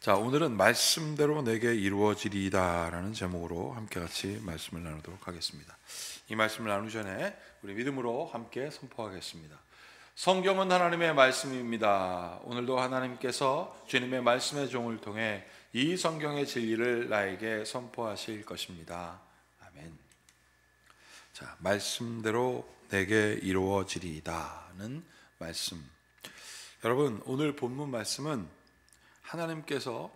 자, 오늘은 말씀대로 내게 이루어지리이다 라는 제목으로 함께 같이 말씀을 나누도록 하겠습니다. 이 말씀을 나누기 전에 우리 믿음으로 함께 선포하겠습니다. 성경은 하나님의 말씀입니다. 오늘도 하나님께서 주님의 말씀의 종을 통해 이 성경의 진리를 나에게 선포하실 것입니다. 아멘. 자, 말씀대로 내게 이루어지리이다는 말씀. 여러분, 오늘 본문 말씀은 하나님께서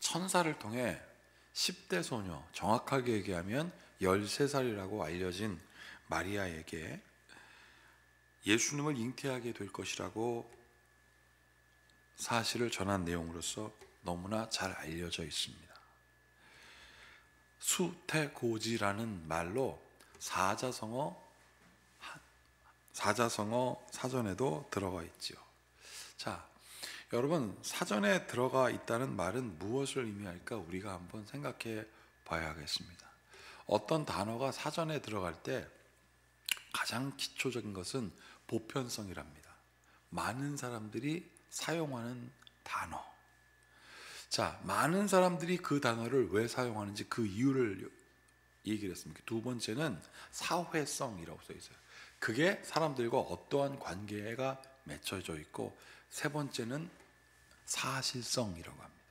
천사를 통해 10대 소녀, 정확하게 얘기하면 13살이라고 알려진 마리아에게 예수님을 잉태하게 될 것이라고 사실을 전한 내용으로서 너무나 잘 알려져 있습니다. 수태고지라는 말로 사자성어 사전에도 들어가 있지요. 자, 여러분, 사전에 들어가 있다는 말은 무엇을 의미할까? 우리가 한번 생각해 봐야 하겠습니다. 어떤 단어가 사전에 들어갈 때 가장 기초적인 것은 보편성이랍니다. 많은 사람들이 사용하는 단어. 자, 많은 사람들이 그 단어를 왜 사용하는지 그 이유를 얘기를 했습니다. 두 번째는 사회성이라고 써 있어요. 그게 사람들과 어떠한 관계가 맺혀져 있고, 세 번째는 사실성이라고 합니다.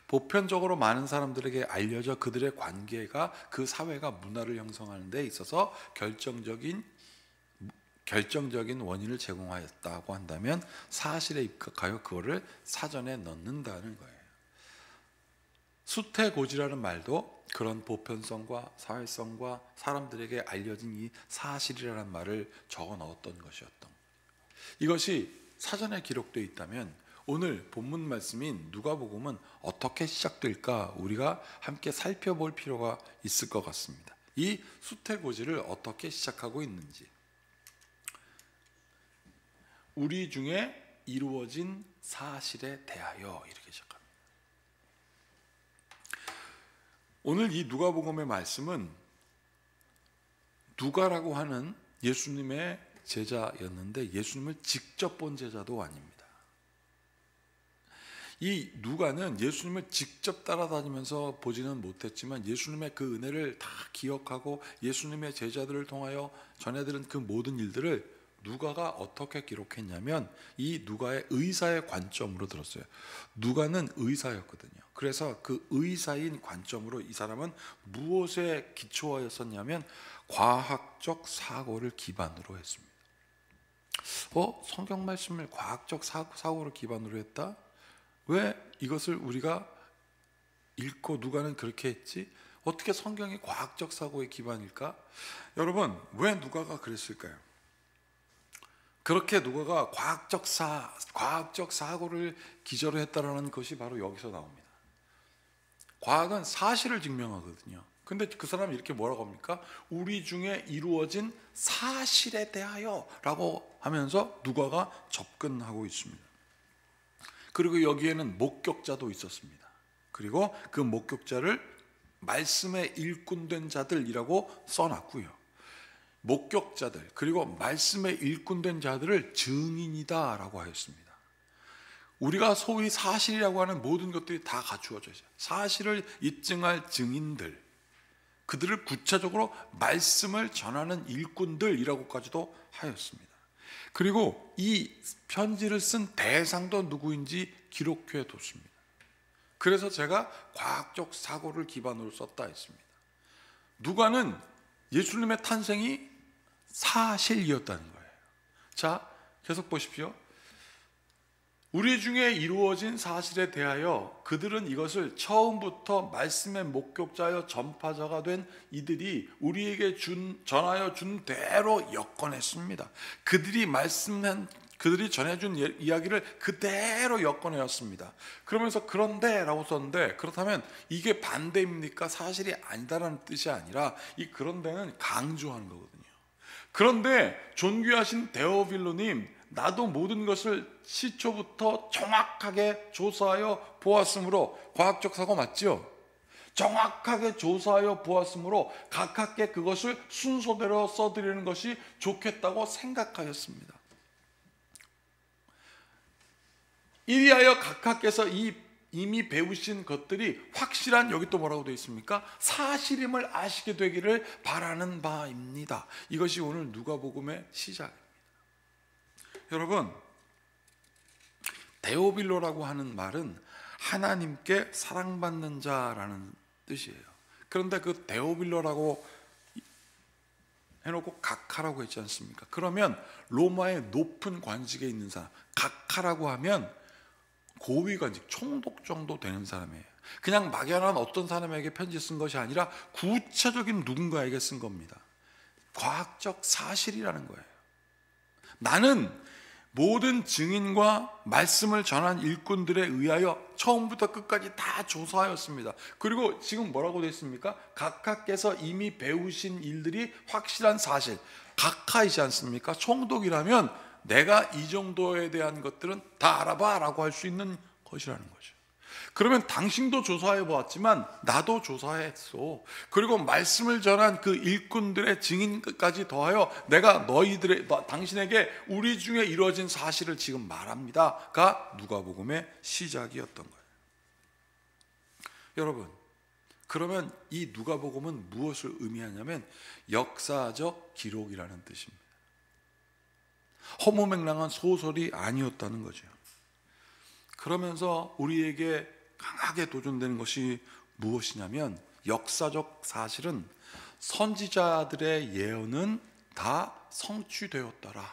보편적으로 많은 사람들에게 알려져 그들의 관계가 그 사회가 문화를 형성하는 데 있어서 결정적인 원인을 제공하였다고 한다면 사실에 입각하여 그거를 사전에 넣는다는 거예요. 수태고지라는 말도 그런 보편성과 사회성과 사람들에게 알려진 이 사실이라는 말을 적어 넣었던 것이었던 거예요. 이것이 사전에 기록되어 있다면 오늘 본문 말씀인 누가복음은 어떻게 시작될까 우리가 함께 살펴볼 필요가 있을 것 같습니다. 이 수태고지를 어떻게 시작하고 있는지, 우리 중에 이루어진 사실에 대하여 이렇게 시작합니다. 오늘 이 누가복음의 말씀은 누가라고 하는 예수님의 제자였는데 예수님을 직접 본 제자도 아닙니다. 이 누가는 예수님을 직접 따라다니면서 보지는 못했지만 예수님의 그 은혜를 다 기억하고 예수님의 제자들을 통하여 전해들은 그 모든 일들을 누가가 어떻게 기록했냐면 이 누가의 의사의 관점으로 들었어요. 누가는 의사였거든요. 그래서 그 의사인 관점으로 이 사람은 무엇에 기초하였었냐면 과학적 사고를 기반으로 했습니다. 성경 말씀을 과학적 사고를 기반으로 했다? 왜 이것을 우리가 읽고 누가는 그렇게 했지? 어떻게 성경이 과학적 사고의 기반일까? 여러분, 왜 누가가 그랬을까요? 그렇게 누가가 과학적 사고를 기저로 했다라는 것이 바로 여기서 나옵니다. 과학은 사실을 증명하거든요. 근데 그 사람이 이렇게 뭐라고 합니까? 우리 중에 이루어진 사실에 대하여 라고 하면서 누가가 접근하고 있습니다. 그리고 여기에는 목격자도 있었습니다. 그리고 그 목격자를 말씀에 일꾼된 자들이라고 써놨고요. 목격자들 그리고 말씀에 일꾼된 자들을 증인이다 라고 하였습니다. 우리가 소위 사실이라고 하는 모든 것들이 다 갖추어져 있어요. 사실을 입증할 증인들, 그들을 구체적으로 말씀을 전하는 일꾼들이라고까지도 하였습니다. 그리고 이 편지를 쓴 대상도 누구인지 기록해 뒀습니다. 그래서 제가 과학적 사고를 기반으로 썼다 했습니다. 누가는 예수님의 탄생이 사실이었다는 거예요. 자, 계속 보십시오. 우리 중에 이루어진 사실에 대하여 그들은 이것을 처음부터 말씀의 목격자여 전파자가 된 이들이 우리에게 전하여 준 대로 엮어냈습니다. 그들이 전해준 이야기를 그대로 엮어내었습니다. 그러면서 그런데 라고 썼는데, 그렇다면 이게 반대입니까? 사실이 아니다라는 뜻이 아니라 이 그런데는 강조하는 거거든요. 그런데 존귀하신 데오빌로님, 나도 모든 것을 시초부터 정확하게 조사하여 보았으므로, 과학적 사고 맞죠? 정확하게 조사하여 보았으므로 가깝게 그것을 순서대로 써드리는 것이 좋겠다고 생각하였습니다. 이리하여 각하께서 이 이미 배우신 것들이 확실한, 여기 또 뭐라고 되어 있습니까? 사실임을 아시게 되기를 바라는 바입니다. 이것이 오늘 누가복음의 시작입니다. 여러분, 데오빌로라고 하는 말은 하나님께 사랑받는 자라는 뜻이에요. 그런데 그 데오빌로라고 해놓고 각하라고 했지 않습니까? 그러면 로마의 높은 관직에 있는 사람, 각하라고 하면 고위 관직, 총독 정도 되는 사람이에요. 그냥 막연한 어떤 사람에게 편지 쓴 것이 아니라 구체적인 누군가에게 쓴 겁니다. 과학적 사실이라는 거예요. 나는 모든 증인과 말씀을 전한 일꾼들에 의하여 처음부터 끝까지 다 조사하였습니다. 그리고 지금 뭐라고 되어 있습니까? 각하께서 이미 배우신 일들이 확실한 사실, 각하이지 않습니까? 총독이라면 내가 이 정도에 대한 것들은 다 알아봐 라고 할 수 있는 것이라는 거죠. 그러면 당신도 조사해 보았지만 나도 조사했어. 그리고 말씀을 전한 그 일꾼들의 증인까지 더하여 내가 당신에게 우리 중에 이루어진 사실을 지금 말합니다가 누가복음의 시작이었던 거예요. 여러분, 그러면 이 누가복음은 무엇을 의미하냐면 역사적 기록이라는 뜻입니다. 허무맹랑한 소설이 아니었다는 거죠. 그러면서 우리에게 강하게 도전되는 것이 무엇이냐면, 역사적 사실은 선지자들의 예언은 다 성취되었더라.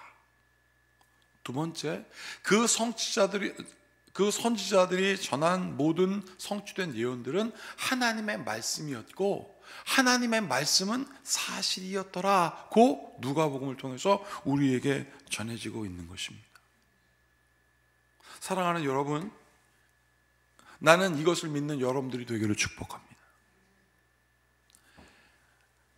두 번째, 그 선지자들이 전한 모든 성취된 예언들은 하나님의 말씀이었고 하나님의 말씀은 사실이었더라고 누가복음을 통해서 우리에게 전해지고 있는 것입니다. 사랑하는 여러분, 나는 이것을 믿는 여러분들이 되기를 축복합니다.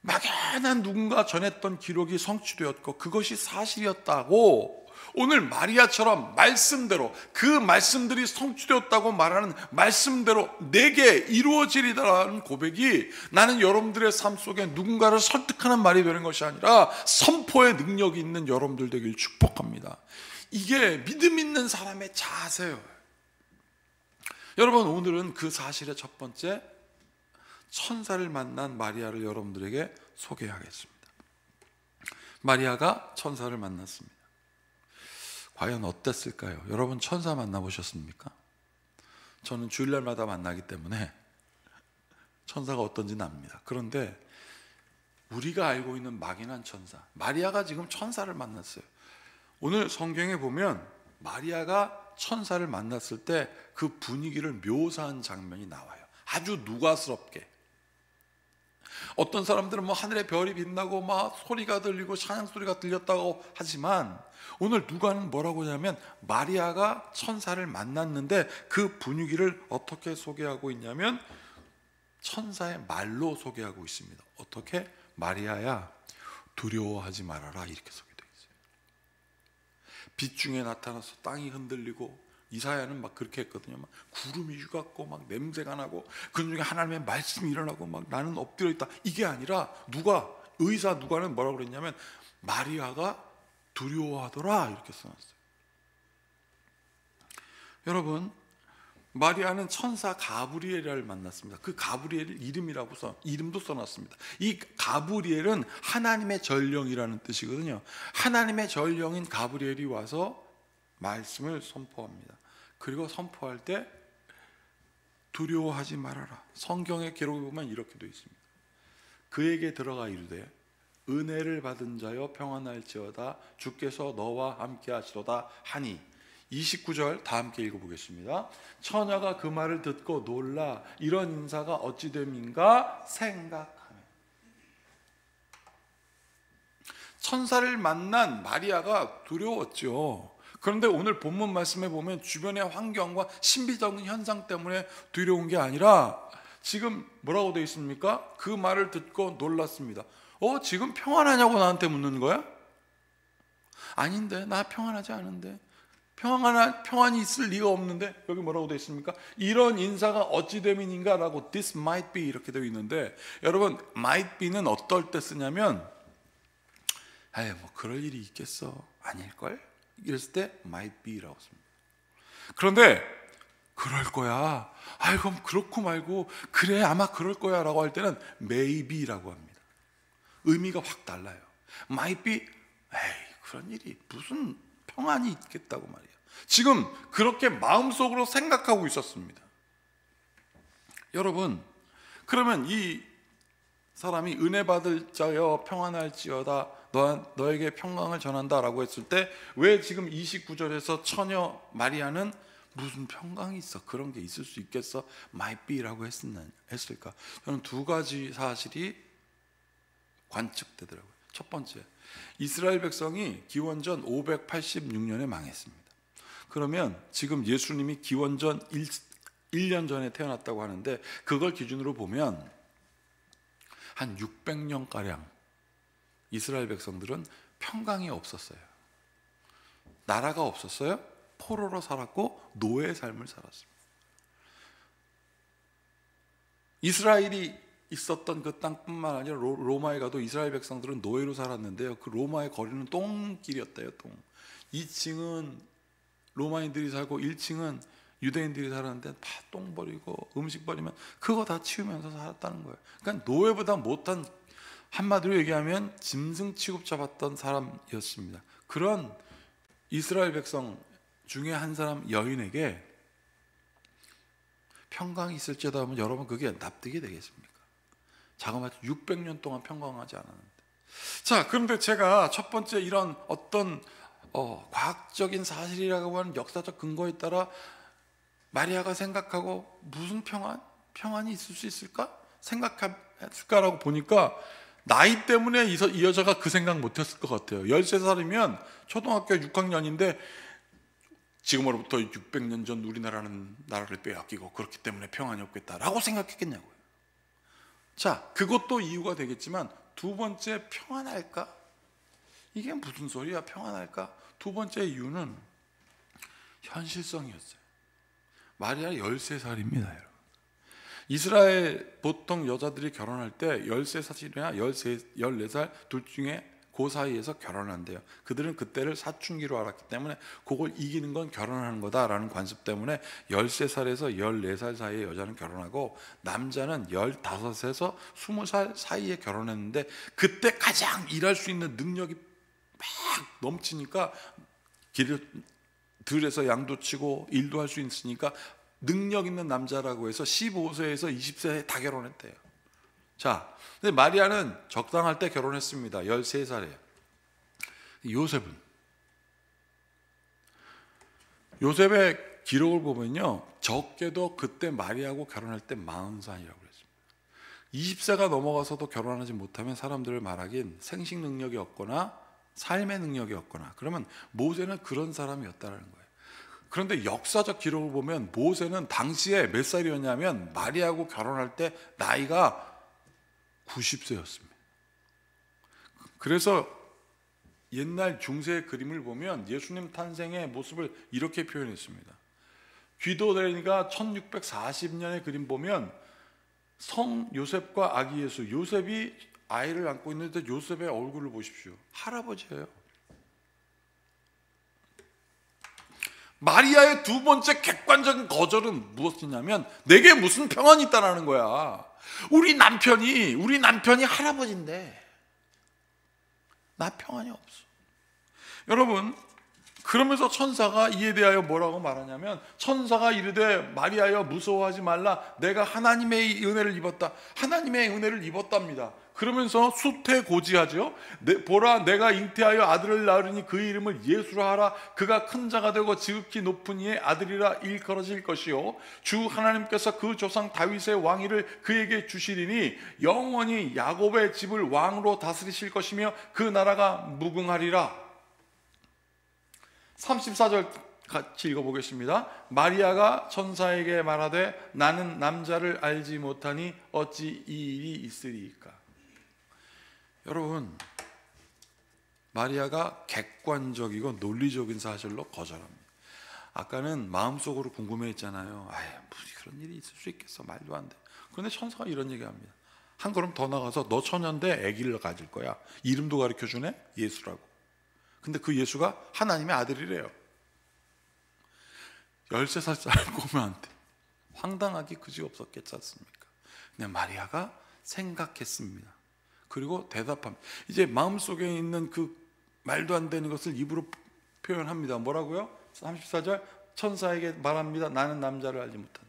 막연한 누군가 전했던 기록이 성취되었고 그것이 사실이었다고 오늘 마리아처럼 말씀대로, 그 말씀들이 성취되었다고 말하는 말씀대로 내게 이루어지리라는 고백이 나는 여러분들의 삶 속에 누군가를 설득하는 말이 되는 것이 아니라 선포의 능력이 있는 여러분들 되길 축복합니다. 이게 믿음 있는 사람의 자세예요. 여러분, 오늘은 그 사실의 첫 번째, 천사를 만난 마리아를 여러분들에게 소개하겠습니다. 마리아가 천사를 만났습니다. 과연 어땠을까요? 여러분, 천사 만나보셨습니까? 저는 주일날마다 만나기 때문에 천사가 어떤지는 압니다. 그런데 우리가 알고 있는 막연한 천사, 마리아가 지금 천사를 만났어요. 오늘 성경에 보면 마리아가 천사를 만났을 때 그 분위기를 묘사한 장면이 나와요. 아주 누가스럽게. 어떤 사람들은 뭐 하늘에 별이 빛나고 막 소리가 들리고 찬양 소리가 들렸다고 하지만 오늘 누가는 뭐라고 하냐면 마리아가 천사를 만났는데 그 분위기를 어떻게 소개하고 있냐면 천사의 말로 소개하고 있습니다. 어떻게? 마리아야, 두려워하지 말아라, 이렇게 소개되어 있어요. 빛 중에 나타나서 땅이 흔들리고, 이사야는 막 그렇게 했거든요. 막 구름이 휘갖고 막 냄새가 나고 그 중에 하나님의 말씀이 일어나고 막 나는 엎드려 있다. 이게 아니라 의사 누가는 뭐라고 그랬냐면 마리아가 두려워하더라, 이렇게 써놨어요. 여러분, 마리아는 천사 가브리엘을 만났습니다. 그 가브리엘 이름도 써놨습니다. 이 가브리엘은 하나님의 전령이라는 뜻이거든요. 하나님의 전령인 가브리엘이 와서 말씀을 선포합니다. 그리고 선포할 때 두려워하지 말아라. 성경의 기록에 보면 이렇게 되어 있습니다. 그에게 들어가 이르되 은혜를 받은 자여 평안할지어다, 주께서 너와 함께 하시도다 하니. 29절 다 함께 읽어보겠습니다. 처녀가 그 말을 듣고 놀라 이런 인사가 어찌 됨인가 생각하며. 천사를 만난 마리아가 두려웠죠. 그런데 오늘 본문 말씀에 보면 주변의 환경과 신비적인 현상 때문에 두려운 게 아니라 지금 뭐라고 되어 있습니까? 그 말을 듣고 놀랐습니다. 지금 평안하냐고 나한테 묻는 거야? 아닌데, 나 평안하지 않은데, 평안이 있을 리가 없는데. 여기 뭐라고 되어 있습니까? 이런 인사가 어찌 됨인가 라고 this might be 이렇게 되어 있는데, 여러분, might be는 어떨 때 쓰냐면 뭐 그럴 일이 있겠어, 아닐걸? 이랬을 때 might be라고 씁니다. 그런데 그럴 거야, 아이 그럼 그렇고 말고 그래 아마 그럴 거야 라고 할 때는 maybe라고 합니다. 의미가 확 달라요. might be, 에이 그런 일이 무슨 평안이 있겠다고 말이야. 지금 그렇게 마음속으로 생각하고 있었습니다. 여러분, 그러면 이 사람이 은혜 받을 자여 평안할지어다 너에게 평강을 전한다 라고 했을 때 왜 지금 29절에서 처녀 마리아는 무슨 평강이 있어, 그런 게 있을 수 있겠어, might be 라고 했을까? 저는 두 가지 사실이 관측되더라고요. 첫 번째, 이스라엘 백성이 기원전 586년에 망했습니다. 그러면 지금 예수님이 기원전 1년 전에 태어났다고 하는데 그걸 기준으로 보면 한 600년가량 이스라엘 백성들은 평강이 없었어요. 나라가 없었어요. 포로로 살았고 노예의 삶을 살았습니다. 이스라엘이 있었던 그 땅뿐만 아니라 로마에 가도 이스라엘 백성들은 노예로 살았는데요, 그 로마의 거리는 똥길이었대요. 똥. 2층은 로마인들이 살고 1층은 유대인들이 살았는데 다 똥 버리고 음식 버리면 그거 다 치우면서 살았다는 거예요. 그러니까 노예보다 못한, 한마디로 얘기하면 짐승 취급 잡았던 사람이었습니다. 그런 이스라엘 백성 중에 한 사람 여인에게 평강이 있을지어다 하면 여러분 그게 납득이 되겠습니까? 자그마치 600년 동안 평강하지 않았는데. 자, 그런데 제가 첫 번째 이런 어떤 과학적인 사실이라고 하는 역사적 근거에 따라 마리아가 생각하고 무슨 평안이 있을 수 있을까? 생각했을까라고 보니까 나이 때문에 이 여자가 그 생각 못했을 것 같아요. 13살이면 초등학교 6학년인데 지금으로부터 600년 전 우리나라는 나라를 빼앗기고 그렇기 때문에 평안이 없겠다라고 생각했겠냐고요. 자, 그것도 이유가 되겠지만 두 번째, 평안할까? 이게 무슨 소리야, 평안할까? 두 번째 이유는 현실성이었어요. 마리아 13살입니다, 여러분. 이스라엘 보통 여자들이 결혼할 때 13살이나 14살 둘 중에 그 사이에서 결혼한대요. 그들은 그때를 사춘기로 알았기 때문에 그걸 이기는 건 결혼하는 거다라는 관습 때문에 13살에서 14살 사이의 여자는 결혼하고 남자는 15에서 20살 사이에 결혼했는데 그때 가장 일할 수 있는 능력이 막 넘치니까 들에서 양도 치고 일도 할 수 있으니까 능력 있는 남자라고 해서 15세에서 20세에 다 결혼했대요. 자, 근데 마리아는 적당할 때 결혼했습니다. 13살에. 요셉의 기록을 보면요, 적게도 그때 마리아하고 결혼할 때 40살이라고 그랬습니다. 20세가 넘어가서도 결혼하지 못하면 사람들을 말하긴 생식 능력이 없거나 삶의 능력이 없거나, 그러면 모세는 그런 사람이었다는 거예요. 그런데 역사적 기록을 보면 모세는 당시에 몇 살이었냐면 마리아하고 결혼할 때 나이가 90세였습니다. 그래서 옛날 중세 그림을 보면 예수님 탄생의 모습을 이렇게 표현했습니다. 귀도데니가 1640년의 그림 보면 성 요셉과 아기 예수, 요셉이 아이를 안고 있는데 요셉의 얼굴을 보십시오. 할아버지예요. 마리아의 두 번째 객관적인 거절은 무엇이냐면 내게 무슨 평안이 있다라는 거야. 우리 남편이 할아버지인데 나 평안이 없어. 여러분, 그러면서 천사가 이에 대하여 뭐라고 말하냐면, 천사가 이르되 마리아여 무서워하지 말라, 내가 하나님의 은혜를 입었다. 하나님의 은혜를 입었답니다. 그러면서 수태고지하죠. 보라, 내가 잉태하여 아들을 낳으리니 그 이름을 예수라 하라. 그가 큰 자가 되고 지극히 높은 이의 아들이라 일컬어질 것이요, 주 하나님께서 그 조상 다윗의 왕위를 그에게 주시리니 영원히 야곱의 집을 왕으로 다스리실 것이며 그 나라가 무궁하리라. 34절 같이 읽어보겠습니다. 마리아가 천사에게 말하되 나는 남자를 알지 못하니 어찌 이 일이 있으리이까. 여러분, 마리아가 객관적이고 논리적인 사실로 거절합니다. 아까는 마음속으로 궁금해했잖아요. 무슨 그런 일이 있을 수 있겠어, 말도 안 돼. 그런데 천사가 이런 얘기합니다. 한 걸음 더 나가서 너 처녀인데 아기를 가질 거야. 이름도 가르쳐주네, 예수라고. 근데 그 예수가 하나님의 아들이래요. 13살 꼬마한테. 황당하기 그지없었겠지 않습니까? 근데 마리아가 생각했습니다. 그리고 대답합니다. 이제 마음속에 있는 그 말도 안 되는 것을 입으로 표현합니다. 뭐라고요? 34절, 천사에게 말합니다. 나는 남자를 알지 못한다.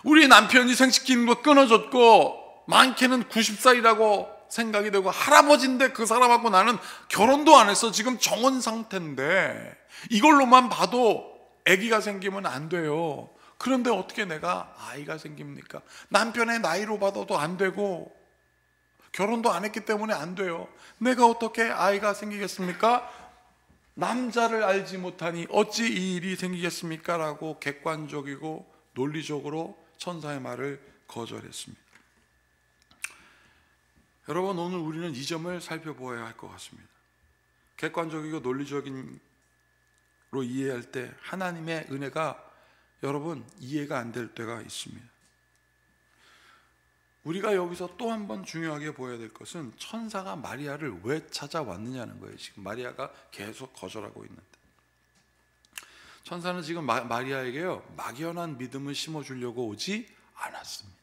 우리 남편이 생시키는 거 끊어졌고 많게는 90살이라고 생각이 되고 할아버지인데 그 사람하고 나는 결혼도 안 했어. 지금 정혼 상태인데 이걸로만 봐도 아기가 생기면 안 돼요. 그런데 어떻게 내가 아이가 생깁니까? 남편의 나이로 봐도 안 되고 결혼도 안 했기 때문에 안 돼요. 내가 어떻게 아이가 생기겠습니까? 남자를 알지 못하니 어찌 이 일이 생기겠습니까? 라고 객관적이고 논리적으로 천사의 말을 거절했습니다. 여러분, 오늘 우리는 이 점을 살펴보아야 할 것 같습니다. 객관적이고 논리적으로 이해할 때 하나님의 은혜가 여러분 이해가 안 될 때가 있습니다. 우리가 여기서 또 한 번 중요하게 보아야 될 것은 천사가 마리아를 왜 찾아왔느냐는 거예요. 지금 마리아가 계속 거절하고 있는데 천사는 지금 마리아에게요 막연한 믿음을 심어주려고 오지 않았습니다.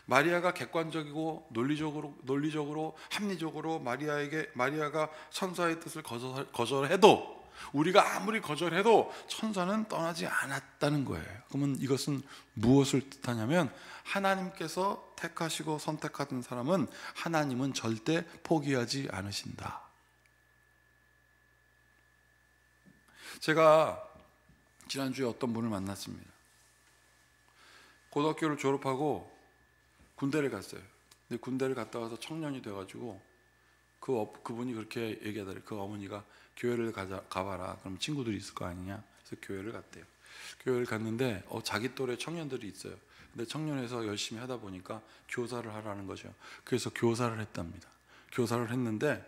마리아가 객관적이고 논리적으로 합리적으로 마리아가 천사의 뜻을 거절해도 우리가 아무리 거절해도 천사는 떠나지 않았다는 거예요. 그러면 이것은 무엇을 뜻하냐면 하나님께서 택하시고 선택하던 사람은 하나님은 절대 포기하지 않으신다. 제가 지난주에 어떤 분을 만났습니다. 고등학교를 졸업하고 군대를 갔어요. 근데 군대를 갔다 와서 청년이 돼가지고 그분이 그렇게 얘기하더래요. 그 어머니가 교회를 가봐라. 그럼 친구들이 있을 거 아니냐. 그래서 교회를 갔대요. 교회를 갔는데 자기 또래 청년들이 있어요. 근데 청년에서 열심히 하다 보니까 교사를 하라는 거죠. 그래서 교사를 했답니다. 교사를 했는데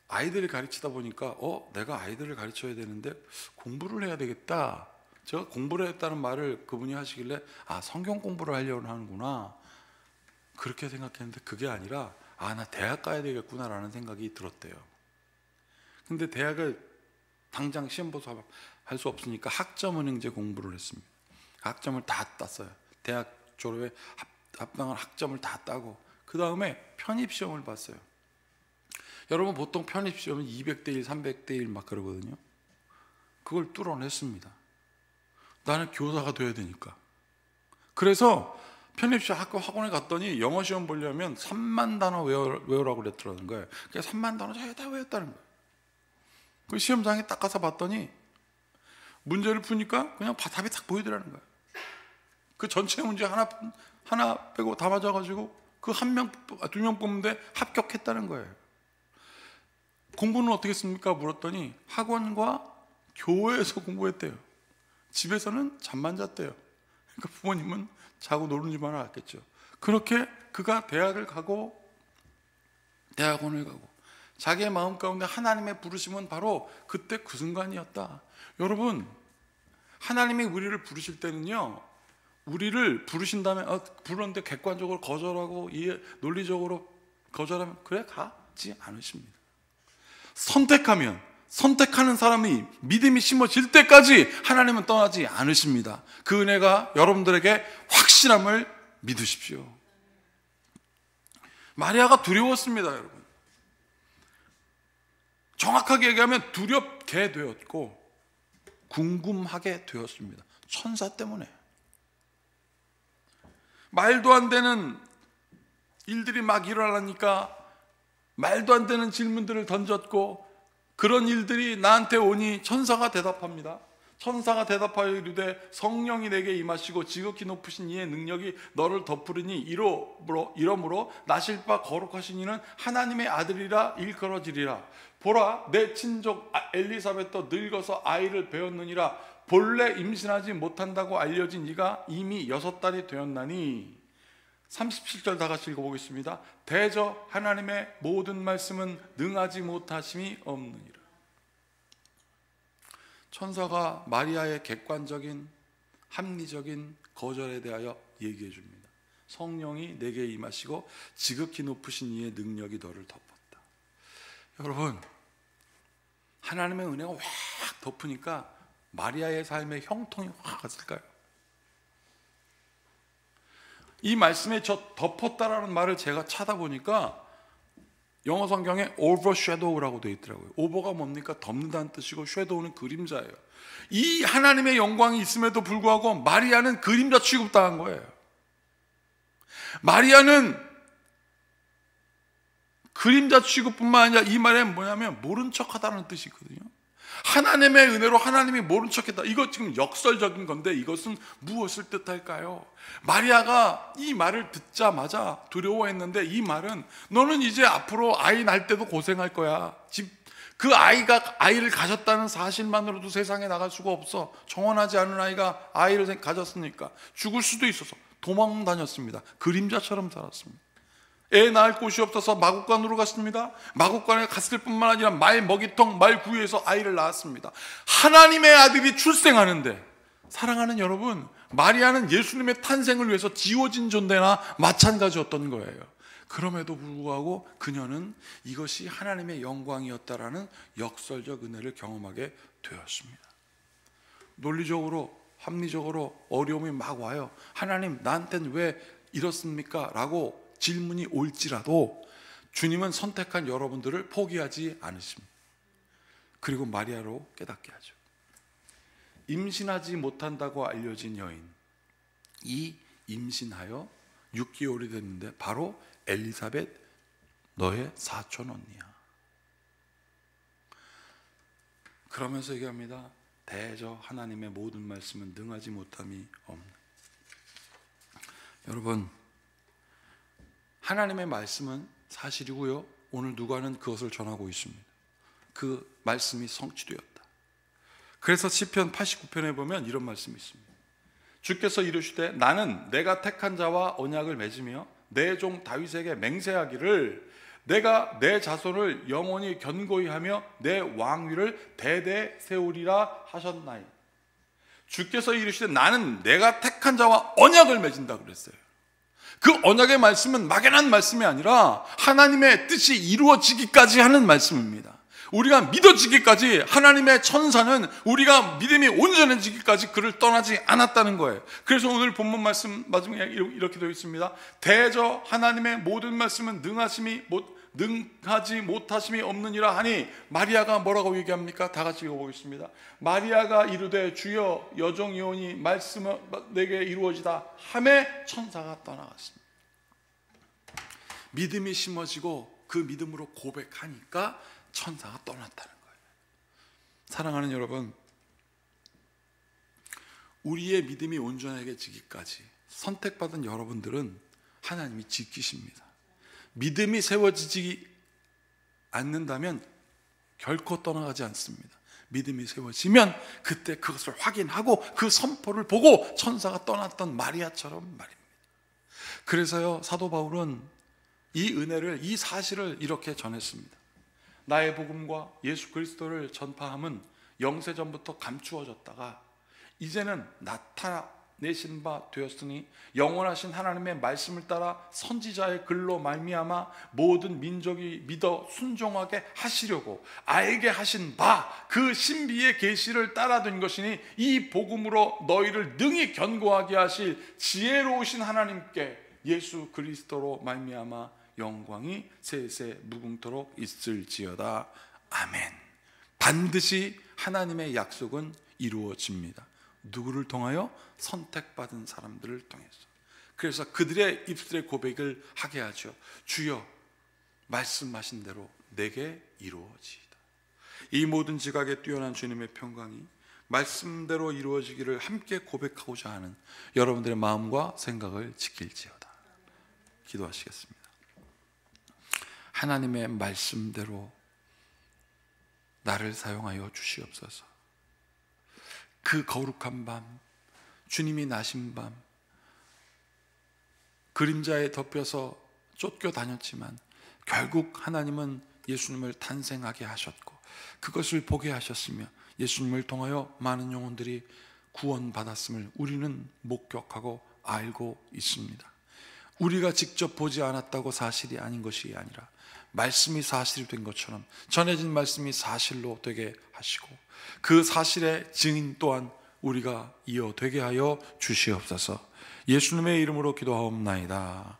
아이들을 가르치다 보니까 내가 아이들을 가르쳐야 되는데 공부를 해야 되겠다. 제가 공부를 했다는 말을 그분이 하시길래 성경 공부를 하려고 하는구나. 그렇게 생각했는데 그게 아니라 나 대학 가야 되겠구나라는 생각이 들었대요. 근데 대학을 당장 시험 보서 할 수 없으니까 학점은행제 공부를 했습니다. 학점을 다 땄어요. 대학 졸업에 합당한 학점을 다 따고 그 다음에 편입시험을 봤어요. 여러분 보통 편입시험은 200대 1, 300대 1 막 그러거든요. 그걸 뚫어냈습니다. 나는 교사가 돼야 되니까. 그래서 편입시험 학원에 갔더니 영어 시험 보려면 3만 단어 외우라고 그랬더라는 거예요. 그래서 3만 단어 다 외웠다는 거예요. 그 시험장에 딱 가서 봤더니 문제를 푸니까 그냥 답이 딱 보이더라는 거예요. 그 전체 문제 하나 빼고 다 맞아가지고 그 두 명 뽑는데 합격했다는 거예요. 공부는 어떻게 했습니까? 물었더니 학원과 교회에서 공부했대요. 집에서는 잠만 잤대요. 그러니까 부모님은 자고 노는지만 알았겠죠. 그렇게 그가 대학원을 가고 자기의 마음 가운데 하나님의 부르심은 바로 그때 그 순간이었다. 여러분, 하나님이 우리를 부르실 때는요, 우리를 부르신다면 부르는데 객관적으로 거절하고 논리적으로 거절하면 그래 가지 않으십니다. 선택하는 사람이 믿음이 심어질 때까지 하나님은 떠나지 않으십니다. 그 은혜가 여러분들에게 확실함을 믿으십시오. 마리아가 두려웠습니다, 여러분. 정확하게 얘기하면 두렵게 되었고 궁금하게 되었습니다. 천사 때문에. 말도 안 되는 일들이 막 일어나니까 말도 안 되는 질문들을 던졌고 그런 일들이 나한테 오니 천사가 대답합니다. 천사가 대답하여 이르되 성령이 내게 임하시고 지극히 높으신 이의 능력이 너를 덮으리니 이러므로 나실 바 거룩하신 이는 하나님의 아들이라 일컬어지리라. 보라, 내 친족 엘리사벳도 늙어서 아이를 배웠느니라. 본래 임신하지 못한다고 알려진 이가 이미 6달이 되었나니. 37절 다 같이 읽어보겠습니다. 대저 하나님의 모든 말씀은 능하지 못하심이 없느니라. 천사가 마리아의 객관적인 합리적인 거절에 대하여 얘기해 줍니다. 성령이 내게 임하시고 지극히 높으신 이의 능력이 너를 덮었다. 여러분, 하나님의 은혜가 확 덮으니까 마리아의 삶에 형통이 확 갔을까요? 이 말씀에 저 덮었다라는 말을 제가 찾아보니까 영어 성경에 overshadow라고 되어 있더라고요. over가 뭡니까? 덮는다는 뜻이고 shadow는 그림자예요. 이 하나님의 영광이 있음에도 불구하고 마리아는 그림자 취급당한 거예요. 마리아는 그림자 취급뿐만 아니라 이 말에 뭐냐면 모른 척하다는 뜻이 있거든요. 하나님의 은혜로 하나님이 모른 척했다. 이거 지금 역설적인 건데 이것은 무엇을 뜻할까요? 마리아가 이 말을 듣자마자 두려워했는데, 이 말은 너는 이제 앞으로 아이 낳을 때도 고생할 거야. 그 아이가 아이를 가졌다는 사실만으로도 세상에 나갈 수가 없어. 정원하지 않은 아이가 아이를 가졌으니까 죽을 수도 있어서 도망 다녔습니다. 그림자처럼 살았습니다. 애 낳을 곳이 없어서 마국간으로 갔습니다. 마국간에 갔을 뿐만 아니라 말 먹이통, 말 구유에서 아이를 낳았습니다. 하나님의 아들이 출생하는데, 사랑하는 여러분, 마리아는 예수님의 탄생을 위해서 지워진 존재나 마찬가지였던 거예요. 그럼에도 불구하고 그녀는 이것이 하나님의 영광이었다라는 역설적 은혜를 경험하게 되었습니다. 논리적으로, 합리적으로 어려움이 막 와요. 하나님, 나한테는 왜 이렇습니까? 라고 질문이 올지라도 주님은 선택한 여러분들을 포기하지 않으십니다. 그리고 마리아로 깨닫게 하죠. 임신하지 못한다고 알려진 여인, 이 임신하여 6개월이 됐는데 바로 엘리사벳, 너의 사촌 언니야. 그러면서 얘기합니다. 대저 하나님의 모든 말씀은 능하지 못함이 없는. 여러분, 하나님의 말씀은 사실이고요, 오늘 누가는 그것을 전하고 있습니다. 그 말씀이 성취되었다. 그래서 시편 89편에 보면 이런 말씀이 있습니다. 주께서 이르시되 나는 내가 택한 자와 언약을 맺으며 내 종 다윗에게 맹세하기를 내가 내 자손을 영원히 견고히 하며 내 왕위를 대대 세우리라 하셨나이. 주께서 이르시되 나는 내가 택한 자와 언약을 맺은다 그랬어요. 그 언약의 말씀은 막연한 말씀이 아니라 하나님의 뜻이 이루어지기까지 하는 말씀입니다. 우리가 믿어지기까지, 하나님의 천사는 우리가 믿음이 온전해지기까지 그를 떠나지 않았다는 거예요. 그래서 오늘 본문 말씀 마지막에 이렇게 되어 있습니다. 대저 하나님의 모든 말씀은 능하지 못하심이 없느니라 하니, 마리아가 뭐라고 얘기합니까? 다 같이 읽어보겠습니다. 마리아가 이르되 주여 여종이오니 말씀은 내게 이루어지다 하매 천사가 떠나갔습니다. 믿음이 심어지고 그 믿음으로 고백하니까 천사가 떠났다는 거예요. 사랑하는 여러분, 우리의 믿음이 온전해지기까지 선택받은 여러분들은 하나님이 지키십니다. 믿음이 세워지지 않는다면 결코 떠나가지 않습니다. 믿음이 세워지면 그때 그것을 확인하고 그 선포를 보고 천사가 떠났던 마리아처럼 말입니다. 그래서요, 사도 바울은 이 은혜를, 이 사실을 이렇게 전했습니다. 나의 복음과 예수 그리스도를 전파함은 영세전부터 감추어졌다가 이제는 나타내신 바 되었으니 영원하신 하나님의 말씀을 따라 선지자의 글로 말미암아 모든 민족이 믿어 순종하게 하시려고 알게 하신 바 그 신비의 계시를 따라된 것이니 이 복음으로 너희를 능히 견고하게 하실 지혜로우신 하나님께 예수 그리스도로 말미암아 영광이 세세 무궁토록 있을지어다. 아멘. 반드시 하나님의 약속은 이루어집니다. 누구를 통하여? 선택받은 사람들을 통해서. 그래서 그들의 입술의 고백을 하게 하죠. 주여 말씀하신 대로 내게 이루어지이다. 이 모든 지각에 뛰어난 주님의 평강이 말씀대로 이루어지기를 함께 고백하고자 하는 여러분들의 마음과 생각을 지킬지어다. 기도하시겠습니다. 하나님의 말씀대로 나를 사용하여 주시옵소서. 그 거룩한 밤, 주님이 나신 밤, 그림자에 덮여서 쫓겨 다녔지만 결국 하나님은 예수님을 탄생하게 하셨고 그것을 보게 하셨으며 예수님을 통하여 많은 영혼들이 구원받았음을 우리는 목격하고 알고 있습니다. 우리가 직접 보지 않았다고 사실이 아닌 것이 아니라 말씀이 사실이 된 것처럼 전해진 말씀이 사실로 되게 하시고 그 사실의 증인 또한 우리가 이어 되게 하여 주시옵소서. 예수님의 이름으로 기도하옵나이다.